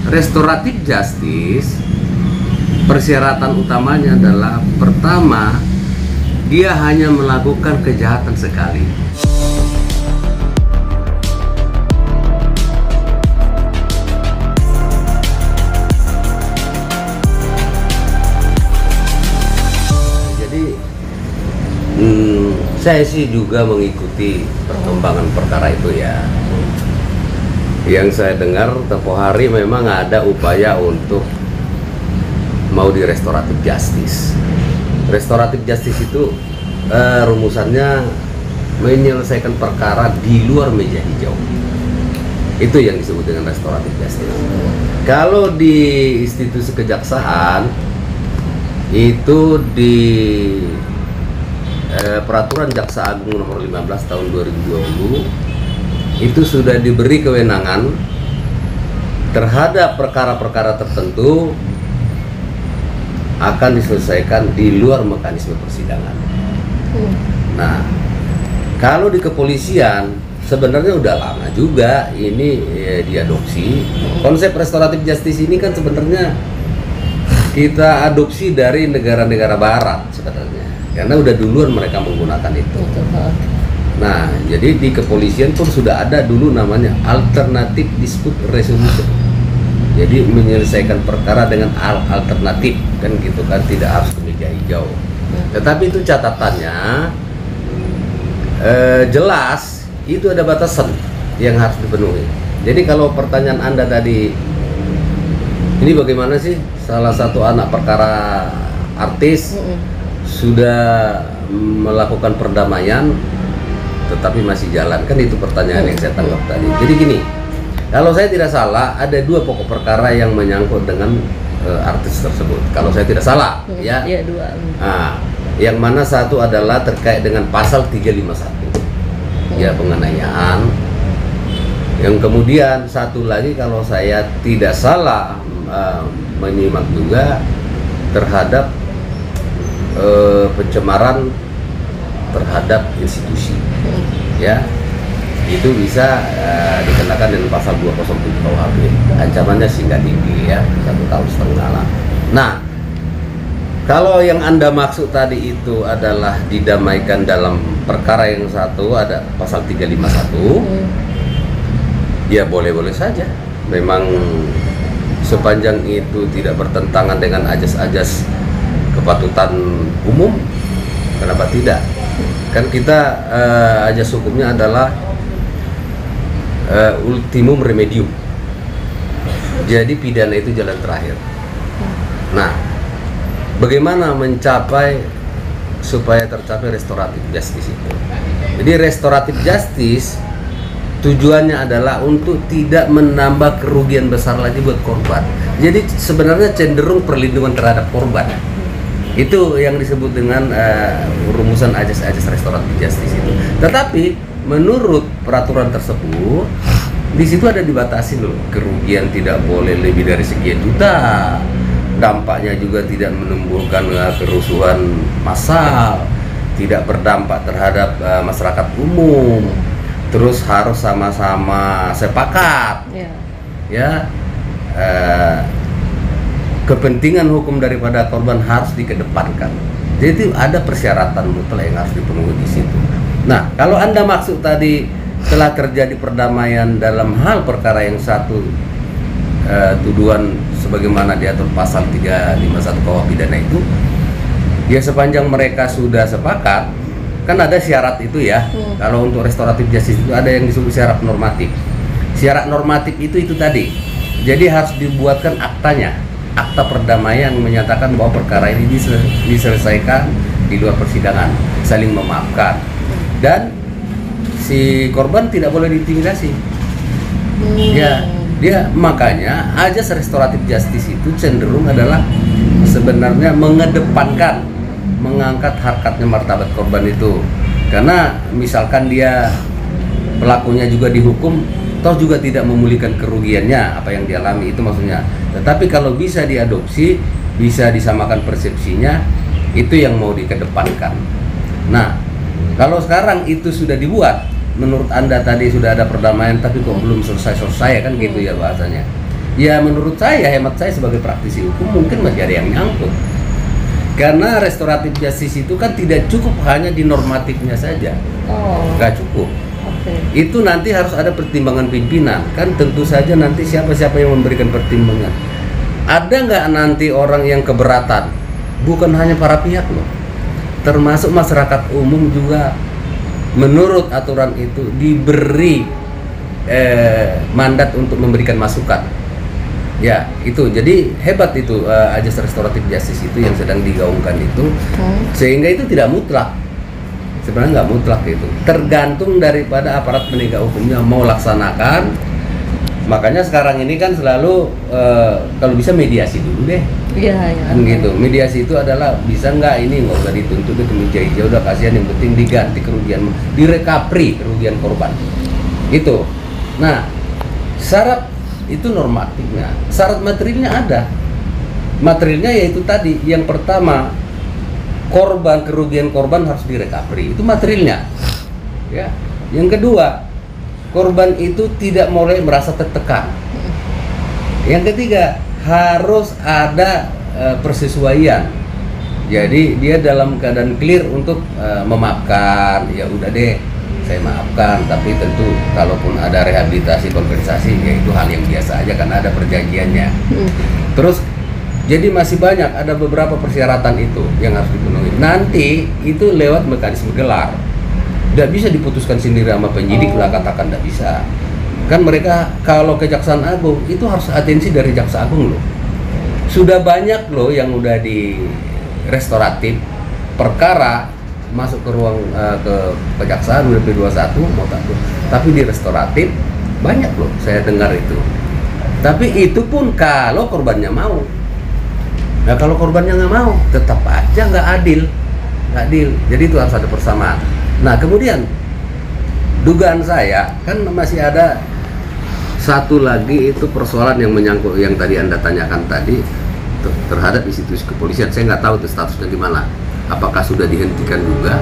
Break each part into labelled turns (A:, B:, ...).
A: restoratif justice persyaratan utamanya adalah pertama, dia hanya melakukan kejahatan sekali. Jadi saya sih juga mengikuti perkembangan perkara itu ya. Yang saya dengar tempo hari memang ada upaya untuk mau di restoratif justice. Restoratif justice itu rumusannya menyelesaikan perkara di luar meja hijau. Itu yang disebut dengan restoratif justice. Kalau di institusi kejaksaan itu di Peraturan Jaksa Agung nomor 15 tahun 2020 itu sudah diberi kewenangan terhadap perkara-perkara tertentu akan diselesaikan di luar mekanisme persidangan. Nah, kalau di kepolisian sebenarnya udah lama juga ini diadopsi. Konsep restoratif justice ini kan sebenarnya kita adopsi dari negara-negara barat sebenarnya, karena udah duluan mereka menggunakan itu. Nah, jadi di kepolisian pun sudah ada dulu namanya alternative dispute resolution. Jadi menyelesaikan perkara dengan alternatif, kan gitu kan, tidak harus ke meja hijau. Tetapi itu catatannya jelas itu ada batasan yang harus dipenuhi. Jadi kalau pertanyaan Anda tadi, ini bagaimana sih salah satu anak perkara artis sudah melakukan perdamaian tetapi masih jalan, kan itu pertanyaan yang saya tangkap tadi. Jadi gini, kalau saya tidak salah ada dua pokok perkara yang menyangkut dengan artis tersebut. Kalau saya tidak salah, ya.
B: Iya, dua.
A: Nah, yang mana satu adalah terkait dengan pasal 351, ya penganiayaan. Yang kemudian satu lagi kalau saya tidak salah menyimak juga terhadap pencemaran terhadap institusi, ya, itu bisa dikenakan dengan pasal 207 KUHP. Ancamannya sih nggak tinggi ya, 1,5 tahun lah. Nah, kalau yang Anda maksud tadi itu adalah didamaikan dalam perkara yang satu, ada pasal 351, ya boleh-boleh saja. Memang sepanjang itu tidak bertentangan dengan ajas-ajas kepatutan umum, kenapa tidak? Kan kita ajas hukumnya adalah ultimum remedium. Jadi pidana itu jalan terakhir. Nah, bagaimana mencapai supaya tercapai restoratif justice itu? Jadi restoratif justice tujuannya adalah untuk tidak menambah kerugian besar lagi buat korban. Jadi sebenarnya cenderung perlindungan terhadap korban. Itu yang disebut dengan rumusan ajas-ajas restoratif justice itu. Tetapi menurut peraturan tersebut, di situ ada dibatasi loh, kerugian tidak boleh lebih dari sekian juta, dampaknya juga tidak menimbulkan kerusuhan massal, tidak berdampak terhadap masyarakat umum, terus harus sama-sama sepakat, ya. Kepentingan hukum daripada korban harus dikedepankan. Jadi ada persyaratan mutlak yang harus dipenuhi di situ. Nah, kalau Anda maksud tadi telah terjadi perdamaian dalam hal perkara yang satu, tuduhan sebagaimana diatur pasal 351 KUH pidana itu, ya sepanjang mereka sudah sepakat, kan ada syarat itu ya. Kalau untuk restoratif justice itu ada yang disebut syarat normatif. Syarat normatif itu tadi. Jadi harus dibuatkan aktanya. Akta perdamaian menyatakan bahwa perkara ini diselesaikan di luar persidangan, saling memaafkan, dan si korban tidak boleh diintimidasi. Ya, dia makanya ajas restoratif justice itu cenderung adalah sebenarnya mengedepankan, mengangkat harkatnya martabat korban itu. Karena misalkan dia pelakunya juga dihukum, toh juga tidak memulihkan kerugiannya apa yang dialami, itu maksudnya. Tetapi kalau bisa diadopsi, bisa disamakan persepsinya, itu yang mau dikedepankan. Nah, kalau sekarang itu sudah dibuat, menurut Anda tadi sudah ada perdamaian tapi kok belum selesai-selesai kan gitu ya bahasanya. Ya menurut saya, hemat saya sebagai praktisi hukum, mungkin masih ada yang nyangkut. Karena restoratif justice itu kan tidak cukup hanya di normatifnya saja, nggak cukup. Itu nanti harus ada pertimbangan pimpinan, kan tentu saja nanti siapa-siapa yang memberikan pertimbangan. Ada nggak nanti orang yang keberatan? Bukan hanya para pihak loh, termasuk masyarakat umum juga menurut aturan itu diberi mandat untuk memberikan masukan. Ya itu, jadi hebat itu ajas restoratif justice itu yang sedang digaungkan itu, sehingga itu tidak mutlak. Sebenarnya nggak mutlak itu, tergantung daripada aparat penegak hukumnya mau laksanakan. Makanya sekarang ini kan selalu kalau bisa mediasi dulu deh. Iya. Kan gitu. Mediasi itu adalah bisa nggak ini nggak usah dituntut itu menjadi udah kasihan, yang penting diganti kerugian, direkapri kerugian korban. Itu. Nah, syarat itu normatifnya, syarat materialnya ada. Materialnya yaitu tadi, yang pertama kerugian korban harus direkapri, itu materialnya. Ya. Yang kedua, korban itu tidak mulai merasa tertekan. Yang ketiga, harus ada persesuaian. Jadi dia dalam keadaan clear untuk memaafkan, ya udah deh saya maafkan, tapi tentu kalaupun ada rehabilitasi kompensasi ya itu hal yang biasa aja karena ada perjanjiannya. Terus jadi masih banyak, ada beberapa persyaratan itu yang harus dipenuhi. Nanti itu lewat mekanisme gelar, tidak bisa diputuskan sendiri sama penyidik lah, katakan tidak bisa. Kan mereka kalau Kejaksaan Agung itu harus atensi dari Jaksa Agung loh. Sudah banyak loh yang udah di restoratif perkara masuk ke ruang ke kejaksaan udah P21 mau takut, tapi di restoratif banyak loh saya dengar itu. Tapi itu pun kalau korbannya mau. Nah kalau korbannya nggak mau, tetap aja nggak adil. Jadi itu harus ada persamaan. Nah kemudian dugaan saya kan masih ada satu lagi, itu persoalan yang menyangkut yang tadi Anda tanyakan tadi terhadap institusi kepolisian. Saya nggak tahu itu statusnya gimana. Apakah sudah dihentikan juga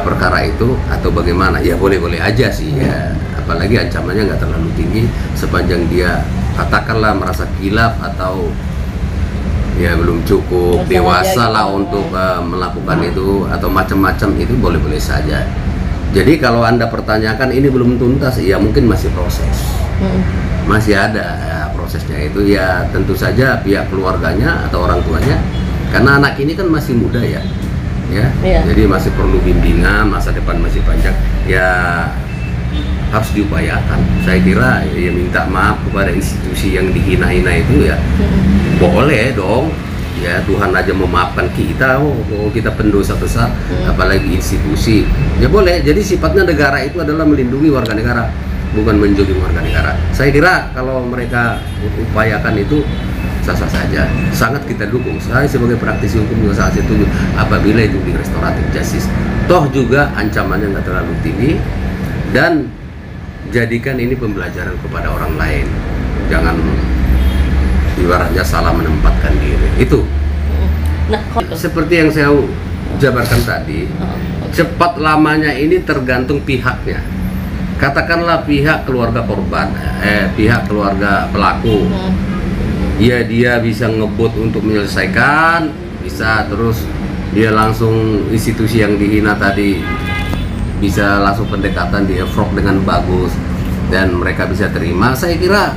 A: perkara itu atau bagaimana? Ya boleh-boleh aja sih ya, apalagi ancamannya nggak terlalu tinggi sepanjang dia katakanlah merasa kilaf atau ya belum cukup dewasa lah untuk melakukan itu atau macam-macam, itu boleh-boleh saja. Jadi kalau Anda pertanyakan ini belum tuntas, ya mungkin masih proses, masih ada prosesnya itu. Ya tentu saja pihak keluarganya atau orang tuanya, karena anak ini kan masih muda ya, jadi masih perlu bimbingan, masa depan masih panjang, ya harus diupayakan. Saya kira ya minta maaf kepada institusi yang dihina-hina itu ya boleh dong. Ya Tuhan aja memaafkan kita, kita pendosa besar, apalagi institusi. Ya boleh. Jadi sifatnya negara itu adalah melindungi warga negara, bukan menjolimi warga negara. Saya kira kalau mereka upayakan itu sah-sah saja, sangat kita dukung. Saya sebagai praktisi hukum juga sangat setuju apabila itu di restoratif justice. Toh juga ancamannya nggak terlalu tinggi, dan jadikan ini pembelajaran kepada orang lain. Jangan ibaratnya salah menempatkan diri. Itu. Nah, seperti yang saya jabarkan tadi, cepat lamanya ini tergantung pihaknya. Katakanlah pihak keluarga korban, pihak keluarga pelaku. Ya dia bisa ngebut untuk menyelesaikan, bisa, terus dia langsung institusi yang dihina tadi bisa langsung pendekatan di efrog dengan bagus dan mereka bisa terima. Saya kira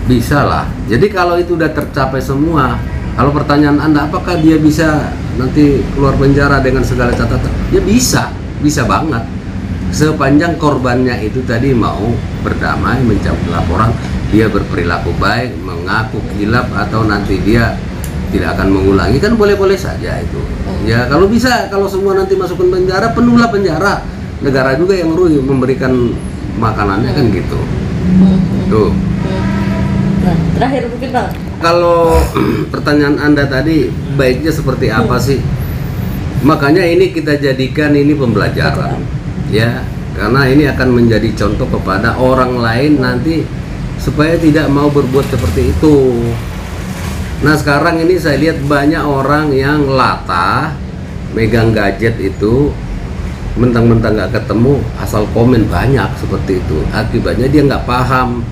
A: bisa lah. Jadi kalau itu udah tercapai semua, kalau pertanyaan Anda apakah dia bisa nanti keluar penjara dengan segala catatan, ya bisa banget. Sepanjang korbannya itu tadi mau berdamai, mencabut laporan, dia berperilaku baik, mengaku kilaf, atau nanti dia tidak akan mengulangi, kan boleh-boleh saja itu. Ya kalau bisa, kalau semua nanti masuk ke penjara, penuhlah penjara. Negara juga yang rugi memberikan makanannya kan gitu. Tuh.
B: Nah, terakhir mungkin Bang.
A: Kalau pertanyaan Anda tadi baiknya seperti apa sih? Makanya ini kita jadikan ini pembelajaran. Ya, karena ini akan menjadi contoh kepada orang lain nanti supaya tidak mau berbuat seperti itu. Nah sekarang ini saya lihat banyak orang yang latah megang gadget itu, mentang-mentang nggak ketemu asal komen banyak seperti itu. Akibatnya dia nggak paham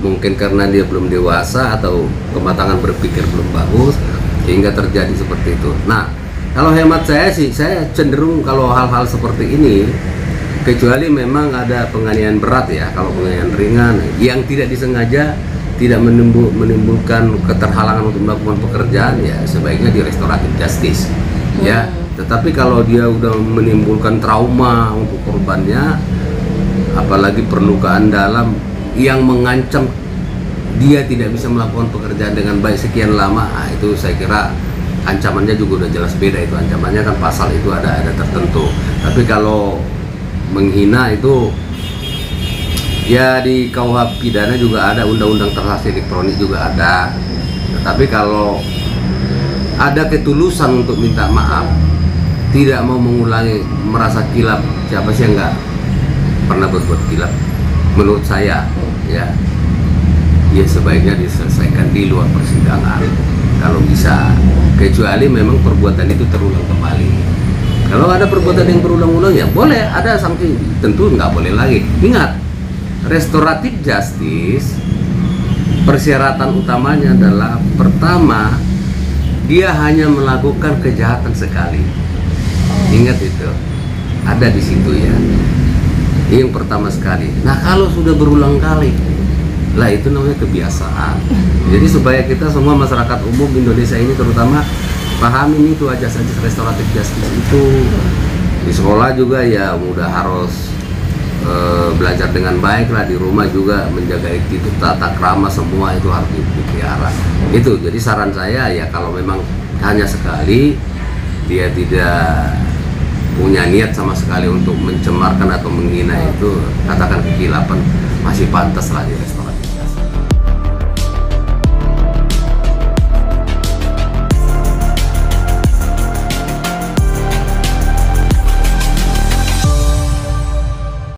A: mungkin karena dia belum dewasa atau kematangan berpikir belum bagus sehingga terjadi seperti itu. Nah, kalau hemat saya sih, saya cenderung kalau hal-hal seperti ini, kecuali memang ada penganiayaan berat ya, kalau penganiayaan ringan yang tidak disengaja, tidak menimbulkan keterhalangan untuk melakukan pekerjaan, ya sebaiknya di restoratif justice ya. Tetapi kalau dia udah menimbulkan trauma untuk korbannya, apalagi perlukaan dalam yang mengancam dia tidak bisa melakukan pekerjaan dengan baik sekian lama, itu saya kira ancamannya juga udah jelas beda. Itu ancamannya kan pasal itu ada tertentu. Tapi kalau menghina itu ya di KUH pidana juga ada, undang-undang transaksi elektronik juga ada. Tetapi kalau ada ketulusan untuk minta maaf, tidak mau mengulangi, merasa kilap, siapa sih yang nggak pernah berbuat kilap? Menurut saya ya sebaiknya diselesaikan di luar persidangan kalau bisa, kecuali memang perbuatan itu terulang kembali. Kalau ada perbuatan yang berulang-ulang ya boleh ada sanksi, tentu nggak boleh lagi. Ingat, restoratif justice persyaratan utamanya adalah pertama, dia hanya melakukan kejahatan sekali. Ingat itu, ada di situ ya. Yang pertama sekali. Nah, kalau sudah berulang kali, lah itu namanya kebiasaan. Jadi supaya kita semua masyarakat umum Indonesia ini terutama pahami itu ajas-ajas restoratif justice itu. Di sekolah juga ya udah harus belajar dengan baik lah, di rumah juga menjaga etika, tata krama, semua itu harus dipelihara. Itu jadi saran saya ya, kalau memang hanya sekali, dia tidak punya niat sama sekali untuk mencemarkan atau menghina, itu katakan kekilapan, masih pantas lah dia.